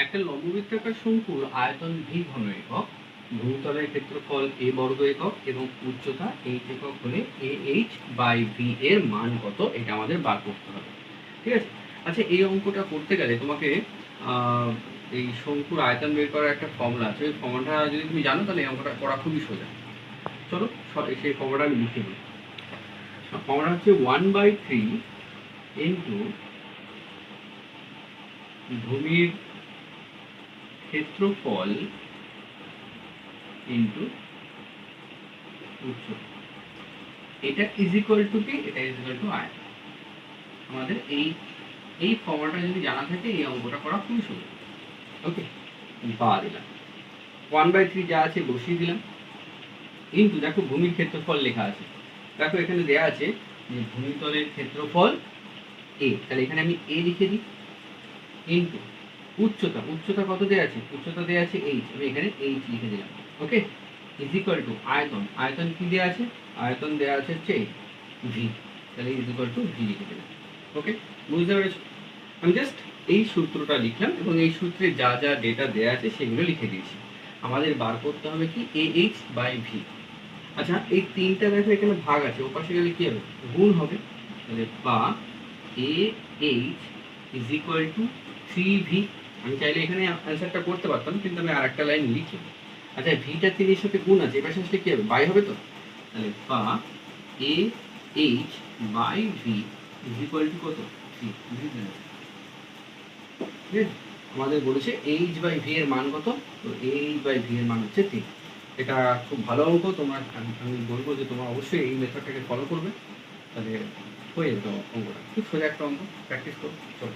একটা লম্ববৃত্তাকার শঙ্কুর আয়তন ভি ঘন একক, ভূতলের ক্ষেত্রফল এ বর্গ একক এবং উচ্চতা এইচ একক হলে এ এইচ বাই ভি এর মান কত, এটা আমাদের বার করতে হবে। ঠিক আছে। আচ্ছা, এই অঙ্কটা করতে গেলে তোমাকে এই শঙ্কুর আয়তন বের করার একটা ফর্মুলা আছে। ওই ফর্মুলাটা যদি তুমি জানো তাহলে এই অঙ্কটা করা খুবই সোজা। চলো সেই ফর্মুলাটা আমি লিখে দিই। ফর্মুলা হচ্ছে 1/3 ইন্টু ভূমির ক্ষেত্রফল ইন্টু উচ্চতা, এটা ইজ ইকুয়াল টু কি, এটা ইজ ইকুয়াল টু আয়তন। আমাদের এই ফর্মুলাটা যদি জানা থাকে এই অঙ্কটা করা খুবই সহজ। ওকে, পা দিলাম 1/3 যা আছে বসিয়ে দিলাম, কিন্তু দেখো ভূমির ক্ষেত্রফল লেখা আছে। দেখো এখানে দেয়া আছে যে ভূমিতলের ক্ষেত্রফল এ, তাহলে এখানে আমি এ লিখে দিই, ইন্টু উচ্চতা কত দেয়া আছে, উচ্চতা দেয়া আছে এইচ, আমি এখানে এইচ লিখে দিলাম। ওকে, ইজ ইকুয়াল টু আয়তন কি দেয়া আছে, আয়তন দেয়া আছে হচ্ছে ভি, তাহলে ইজ ইকুয়াল টু ভি লিখে দিলাম। ওকে, বুঝতে পেরেছো? আমি জাস্ট এই সূত্রটা লিখলাম এবং এই সূত্রে যা যা ডেটা দেয়া আছে সেগুলো লিখে দিয়েছি। আমাদের বার করতে হবে কি এ এইচ বাই ভি। আচ্ছা, এই তিনটা দেখো এখানে ভাগ আছে, ও পাশে গেলে কি হবে, গুণ হবে। তাহলে বা A H is equal two 3v। আমি চাইলে এখানে অ্যান্সারটা করতে পারতাম, কিন্তু আমি আরেকটা লাইন লিখি। আচ্ছা, ভিটা 3 এর সাথে গুণ আছে, এবার আসলে কি হবে, বাই হবে তো। তাহলে বা A H by V is equal to কত, 3। আমাদের বলেছে এইচ বাই ভি এর মান কত, তো এইচ বাই ভি এর মান হচ্ছে 3। এটা খুব ভালো অঙ্ক, তোমার আমি বলবো যে তোমরা অবশ্যই এই মেথডটাকে ফলো করবে, তাহলে হয়ে যাবে অঙ্কটা। খুব সোজা একটা অঙ্ক, প্র্যাকটিস করো। চলো।